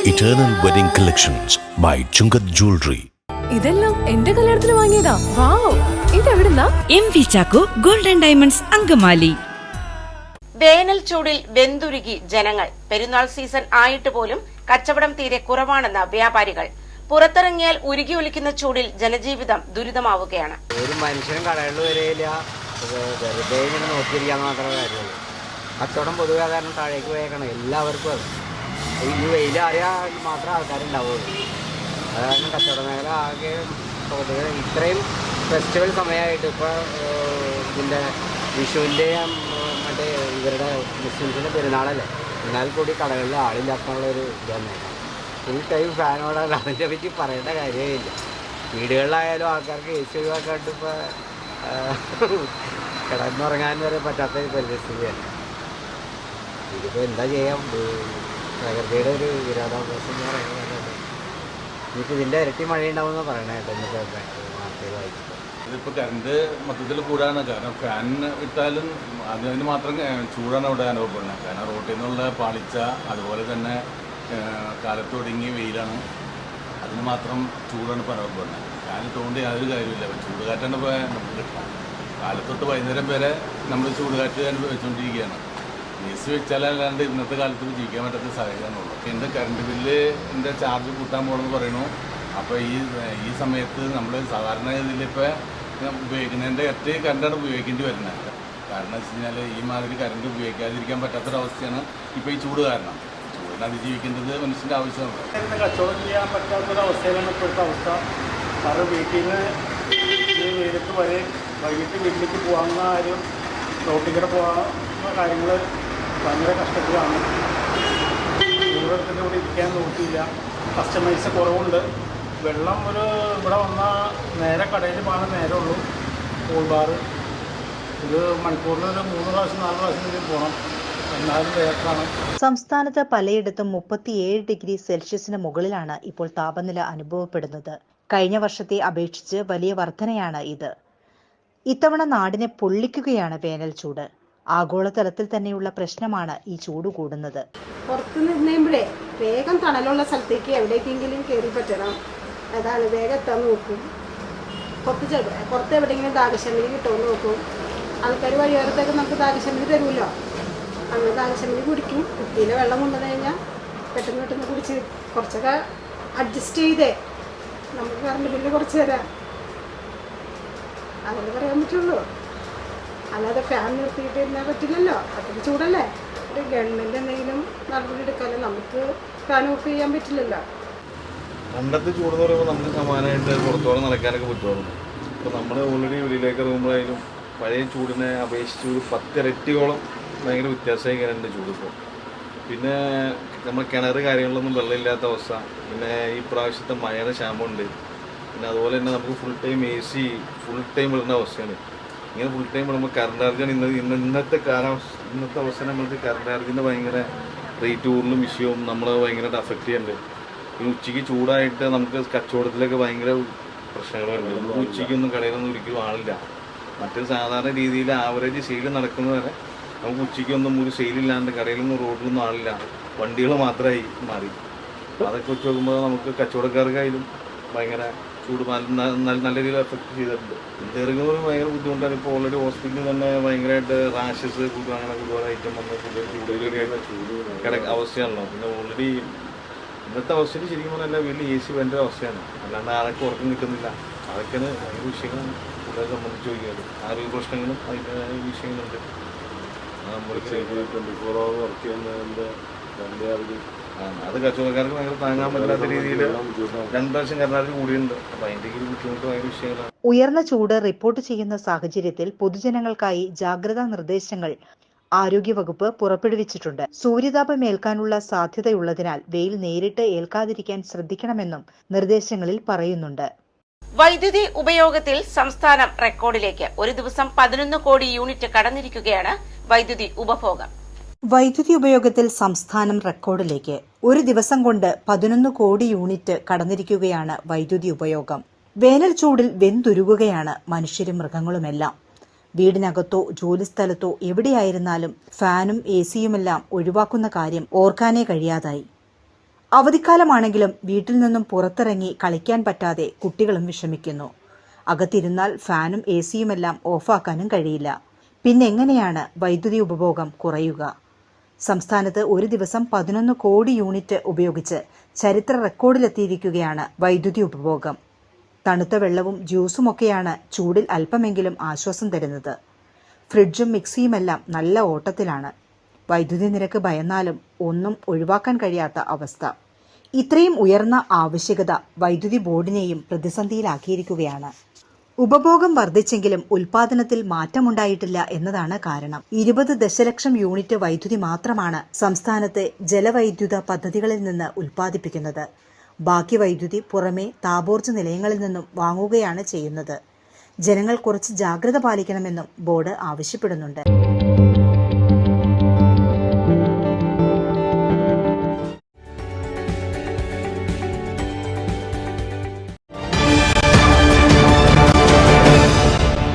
Eternal Wedding Collections by Chungat Jewelry. ഇതെല്ലാം എന്റെ കല്യാണത്തിന് വാങ്ങിയതാ. വാവ്, ഇതെവിടുന്നാ? MV Chacko golden diamonds Angamaly. വേനൽ ചൂടിൽ വെന്തുരുകി ജനങ്ങൾ. പെരുന്നാൾ സീസൺ ആയിട്ട് പോലും കച്ചവടം തീരെ കുറവാണെന്ന് വ്യാപാരികൾ. പുറത്തിറങ്ങിയാൽ ഉരുകി ഒലിക്കുന്ന ചൂടിൽ ജനജീവിതം ദുരിതമാവുകയാണ്. ഒരു മനുഷ്യനും കടകളിൽ വരികയില്ല, വെറുതെ ഇങ്ങനെ നോക്കിയിരിക്കാൻ മാത്രമേ കാര്യമുള്ളൂ. കച്ചവടം പൊതുവെ കാരണം താഴേക്ക് പോയേക്കണം എല്ലാവർക്കും. അത് ഈ വെയിൽ അറിയാൻ മാത്രമേ ആൾക്കാരുണ്ടാവുള്ളൂ. അത് കാരണം കച്ചവട മേഖല ആകെ പൊതുവെ ഇത്രയും ഫെസ്റ്റിവൽ സമയമായിട്ട് ഇപ്പോൾ ഇതിൻ്റെ വിഷുവിൻ്റെയും മറ്റേ ഇവരുടെ മുസ്ലിംസിൻ്റെ പെരുന്നാളല്ലേ, എന്നാൽ കൂടി കടകളിൽ ആളില്ലാത്തുള്ളൊരു ഇത് തന്നെ. ഫുൾ ടൈം ഫാനോടാണ്, അതിനെ പറ്റി പറയേണ്ട കാര്യമില്ല. വീടുകളിലായാലും ആൾക്കാർക്ക് AC ഒഴിവാക്കാണ്ട് ഇപ്പോൾ കിടന്നുറങ്ങാൻ വരെ പറ്റാത്ത ഒരു പരിസ്ഥിതിയാണ്. ഇതിപ്പോൾ എന്താ ചെയ്യാം, പ്രകൃതിയുടെ ഒരു വിരോധാഭാസം എന്ന് പറയുന്നത്. ഇനിയിപ്പോൾ ഇതിൻ്റെ ഇരട്ടി മഴയുണ്ടാവുമെന്ന് പറയണേ കേട്ടോ ഇന്നത്തെ വാർത്തയിൽ വായിച്ചപ്പോൾ. ഇതിപ്പോൾ കറണ്ട് മൊത്തത്തിൽ കൂടാണ്. കാരണം ഫാൻ ഇട്ടാലും അതിന് മാത്രം ചൂടാണ് ഇവിടെ അനുഭവപ്പെടുന്നത്. കാരണം റോട്ടിൽ നിന്നുള്ള പാളിച്ച, അതുപോലെ തന്നെ കാലത്തൊടുങ്ങി വെയിലാണ്, അതിന് മാത്രം ചൂടാണ് ഇപ്പോൾ അനുഭവപ്പെടുന്നത്. ഫാൻ ഇട്ടുകൊണ്ട് യാതൊരു കാര്യമില്ല. ചൂടുകാറ്റാണ് ഇപ്പോൾ നമുക്ക് കിട്ടുന്നത്. കാലത്തൊട്ട് വൈകുന്നേരം വരെ നമ്മൾ ചൂടുകാറ്റ് അനുഭവിച്ചുകൊണ്ടിരിക്കുകയാണ്. AC വെച്ചാലല്ലാണ്ട് ഇന്നത്തെ കാലത്ത് ജീവിക്കാൻ പറ്റാത്ത സാഹചര്യമാണുള്ളൂ. എൻ്റെ കറണ്ട് ബില്ലിൻ്റെ ചാർജ് കൂട്ടാൻ പോകണമെന്ന് പറയണു. അപ്പോൾ ഈ സമയത്ത് നമ്മൾ സാധാരണ ഇതിലിപ്പോൾ ഉപയോഗിക്കുന്നതിൻ്റെ ഇരട്ടി കറണ്ടാണ് ഉപയോഗിക്കേണ്ടി വരുന്നത്. കാരണം വെച്ച് കഴിഞ്ഞാൽ ഈ മാതിരി കറണ്ട് ഉപയോഗിക്കാതിരിക്കാൻ പറ്റാത്തൊരവസ്ഥയാണ് ഇപ്പോൾ ഈ ചൂട് കാരണം. ചൂടിനെ അതിജീവിക്കേണ്ടത് മനുഷ്യൻ്റെ ആവശ്യമാണ്. കച്ചവടം ചെയ്യാൻ പറ്റാത്തൊരവസ്ഥയിലാണ് ഇപ്പോഴത്തെ അവസ്ഥ. കാരണം വീട്ടിൽ നിന്ന് ഈ വെയിലത്ത് വരെ വൈകിട്ട് വീട്ടിലേക്ക് പോകാവുന്ന കാര്യം, റോട്ടിൽ കൂടെ പോകുന്ന കാര്യങ്ങൾ ഭയങ്കര കഷ്ടത്തിലാണ്. ദൂരത്തിൻ്റെ കൂടെ ഇരിക്കാൻ നോക്കിയില്ല, കസ്റ്റമേഴ്സ് കുറവുണ്ട്. വെള്ളം ഇവിടെ വന്നാൽ നേരെ കടയിൽ പോകാൻ നേരമുള്ളൂ. കൂൾ ബാർ ഇത് മണിക്കൂറിൽ ഒരു 3 പ്രാവശ്യം 4 പ്രാവശ്യം പോകണം, എന്നാലും വേർക്കാണ്. സംസ്ഥാനത്ത് പലയിടത്തും 37 ഡിഗ്രി സെൽഷ്യസിന് മുകളിലാണ് ഇപ്പോൾ താപനില അനുഭവപ്പെടുന്നത്. കഴിഞ്ഞ വർഷത്തെ അപേക്ഷിച്ച് വലിയ വർധനയാണ് ഇത്. ഇത്തവണ നാടിനെ പൊള്ളിക്കുകയാണ് വേനൽ ചൂട്. ആഗോളതലത്തിൽ തന്നെയുള്ള പ്രശ്നമാണ് ഈ ചൂട് കൂടുന്നത്. പുറത്ത് നിന്നേമ്പോഴേ വേഗം തണലുള്ള സ്ഥലത്തേക്ക് എവിടേക്കെങ്കിലും കയറി പറ്റണം. അതാണ് വേഗം എത്താൻ നോക്കും. പുറത്ത് എവിടെയെങ്കിലും ദാഹശമനി കിട്ടുമെന്ന് നോക്കും. ആൾക്കാർ വഴിയോരത്തൊക്കെ നമുക്ക് ദാഹശമനി തരുമല്ലോ, അങ്ങനെ ദാഹശമനി കുടിക്കും. കുപ്പിയിലെ വെള്ളം കൊണ്ടുവന്നു കഴിഞ്ഞാൽ പെട്ടെന്ന് കുടിച്ച് കുറച്ചൊക്കെ അഡ്ജസ്റ്റ് ചെയ്തേ നമുക്ക് കറണ്ട് ബില്ല് കുറച്ച് തരാം, അതല്ലേ പറയാൻ പറ്റുള്ളൂ. അല്ലാതെ ഫാൻ നിർത്തിയിട്ട് ഇരുന്നാൽ പറ്റില്ലല്ലോ, അതൊരു ചൂടല്ലേ. ഗവൺമെൻറ് എന്തെങ്കിലും നടപടി എടുക്കാമല്ലോ, നമുക്ക് ഫാൻ ഓഫ് ചെയ്യാൻ പറ്റില്ലല്ലോ. പണ്ടത്തെ ചൂടെന്ന് പറയുമ്പോൾ നമുക്ക് സമാനമായിട്ട് പുറത്തോളം നടക്കാനൊക്കെ പറ്റുമായിരുന്നു. ഇപ്പോൾ നമ്മൾ ഓൾറെഡി വെളിയിലേക്ക് ഇറങ്ങുമ്പോഴായാലും പഴയ ചൂടിനെ അപേക്ഷിച്ച് ഒരു 10 ഇരട്ടിയോളം ഭയങ്കര വ്യത്യാസമായി കഴിഞ്ഞിട്ടുണ്ട് ചൂടിപ്പോൾ. പിന്നെ നമ്മൾ കിണർ കാര്യങ്ങളിലൊന്നും വെള്ളമില്ലാത്ത അവസ്ഥ, പിന്നെ ഈ പ്രാവശ്യത്തെ മഴയുടെ ക്ഷാമമുണ്ട്. പിന്നെ അതുപോലെ തന്നെ നമുക്ക് full time AC full time വിടുന്ന അവസ്ഥയാണ്. ഇങ്ങനെ ഫുൾ ടൈം വിടുമ്പോൾ കറണ്ട് ചാർജാണ് ഇന്നത്തെ അവസ്ഥ നമ്മൾക്ക് കറണ്ട് ചാർജിൻ്റെ ഭയങ്കര റേറ്റ് കൂടുതലും വിഷയവും നമ്മളെ ഭയങ്കരമായിട്ട് അഫക്റ്റ് ചെയ്യുന്നുണ്ട്. ഈ ഉച്ചയ്ക്ക് ചൂടായിട്ട് നമുക്ക് കച്ചവടത്തിലൊക്കെ ഭയങ്കര പ്രശ്നങ്ങളുണ്ട്. നമുക്ക് ഉച്ചയ്ക്കൊന്നും കടയിലൊന്നും ഒരിക്കലും ആളില്ല. മറ്റൊരു സാധാരണ രീതിയിൽ ആവറേജ് സെയിൽ നടക്കുന്നവരെ നമുക്ക് ഉച്ചയ്ക്കൊന്നും ഒരു സെയിലില്ലാണ്ട് കടയിലൊന്നും റോഡിലൊന്നും ആളില്ല, വണ്ടികൾ മാത്രമായി മാറി. അതൊക്കെ വെച്ച് നോക്കുമ്പോൾ നമുക്ക് കച്ചവടക്കാർക്കായാലും ഭയങ്കര ചൂട് നല്ല രീതിയിൽ എഫക്റ്റ് ചെയ്തിട്ടുണ്ട്. ഇറങ്ങുന്നവർ ഭയങ്കര ബുദ്ധിമുട്ടാണ്. ഇപ്പോൾ ഓൾറെഡി ഹോസ്പിറ്റലിൽ തന്നെ ഭയങ്കരമായിട്ട് റാഷസ് അങ്ങനെ കൂടുതൽ ഐറ്റം വന്ന് ചൂട് അവസ്ഥയാണല്ലോ. പിന്നെ ഓൾറെഡി ഇന്നത്തെ അവസ്ഥയിൽ ശരിക്കും പറഞ്ഞാൽ വലിയ AC വേണ്ട അവസ്ഥയാണ്, അല്ലാണ്ട് ആരൊക്കെ ഉറക്കം കിട്ടുന്നില്ല. അതൊക്കെയാണ് ഭയങ്കര വിഷയങ്ങളും കൂടുതൽ സംബന്ധിച്ച് ചോദിക്കുന്നത്. ആരോഗ്യ പ്രശ്നങ്ങളും അതിൻ്റെ വിഷയങ്ങളുണ്ട്. നമ്മൾ 24 hour വർക്ക് ചെയ്യുന്നതിൻ്റെ അത് കച്ചവടക്കാർക്ക് ഭയങ്കര താങ്ങാൻ പറ്റാത്ത രീതിയിൽ 2 പ്രാവശ്യം കർണാടക കൂടിയുണ്ട്. അപ്പം അതിൻ്റെ ബുദ്ധിമുട്ട് ഭയങ്കര വിഷയങ്ങളാണ്. ഉയർന്ന ചൂട് റിപ്പോർട്ട് ചെയ്യുന്ന സാഹചര്യത്തിൽ പൊതുജനങ്ങൾക്കായി ജാഗ്രതാ നിർദ്ദേശങ്ങൾ ആരോഗ്യവകുപ്പ് പുറപ്പെടുവിച്ചിട്ടുണ്ട്. സൂര്യതാപം ഏൽക്കാനുള്ള സാധ്യതയുള്ളതിനാൽ വെയിൽ നേരിട്ട് ഏൽക്കാതിരിക്കാൻ ശ്രദ്ധിക്കണമെന്നും നിർദ്ദേശങ്ങളിൽ പറയുന്നുണ്ട്. വൈദ്യുതി ഉപയോഗത്തിൽ സംസ്ഥാനം റെക്കോർഡിലേക്ക്. ഒരു ദിവസം 11 കോടി യൂണിറ്റ് കടന്നിരിക്കുകയാണ് വൈദ്യുതി ഉപഭോഗം. വൈദ്യുതി ഉപയോഗത്തിൽ സംസ്ഥാനം റെക്കോർഡിലേക്ക്. ഒരു ദിവസം കൊണ്ട് 11 കോടി യൂണിറ്റ് കടന്നിരിക്കുകയാണ് വൈദ്യുതി ഉപയോഗം. വേനൽ ചൂടിൽ വെന്തുരുകുകയാണ് മനുഷ്യരും മൃഗങ്ങളുമെല്ലാം. വീടിനകത്തോ ജോലിസ്ഥലത്തോ എവിടെയായിരുന്നാലും ഫാനും AC യുമെല്ലാം ഒഴിവാക്കുന്ന കാര്യം ഓർക്കാനേ കഴിയാതായി. അവധിക്കാലമാണെങ്കിലും വീട്ടിൽ നിന്നും പുറത്തിറങ്ങി കളിക്കാൻ പറ്റാതെ കുട്ടികളും വിഷമിക്കുന്നു. അകത്തിരുന്നാൽ ഫാനും AC-യുമെല്ലാം ഓഫാക്കാനും കഴിയില്ല. പിന്നെങ്ങനെയാണ് വൈദ്യുതി ഉപഭോഗം കുറയുക? സംസ്ഥാനത്ത് ഒരു ദിവസം 11 കോടി യൂണിറ്റ് ഉപയോഗിച്ച് ചരിത്ര റെക്കോർഡിലെത്തിയിരിക്കുകയാണ് വൈദ്യുതി ഉപഭോഗം. തണുത്ത വെള്ളവും ജ്യൂസുമൊക്കെയാണ് ചൂടിൽ അല്പമെങ്കിലും ആശ്വാസം തരുന്നത്. ഫ്രിഡ്ജും മിക്സിയുമെല്ലാം നല്ല ഓട്ടത്തിലാണ്. വൈദ്യുതി നിരക്ക് ഭയന്നാലും ഒന്നും ഒഴിവാക്കാൻ കഴിയാത്ത അവസ്ഥ. ഇത്രയും ഉയർന്ന ആവശ്യകത വൈദ്യുതി ബോർഡിനെയും പ്രതിസന്ധിയിലാക്കിയിരിക്കുകയാണ്. ഉപഭോഗം വർദ്ധിച്ചെങ്കിലും ഉൽപാദനത്തിൽ മാറ്റമുണ്ടായിട്ടില്ല എന്നതാണ് കാരണം. 20 ദശലക്ഷം യൂണിറ്റ് വൈദ്യുതി മാത്രമാണ് സംസ്ഥാനത്തെ ജലവൈദ്യുത പദ്ധതികളിൽ നിന്ന് ഉൽപ്പാദിപ്പിക്കുന്നത്. ബാക്കി വൈദ്യുതി പുറമെ താപോർജ്ജ നിലയങ്ങളിൽ നിന്നും വാങ്ങുകയാണ് ചെയ്യുന്നത്. ജനങ്ങൾ കുറച്ച് ജാഗ്രത പാലിക്കണമെന്നും ബോർഡ് ആവശ്യപ്പെടുന്നുണ്ട്.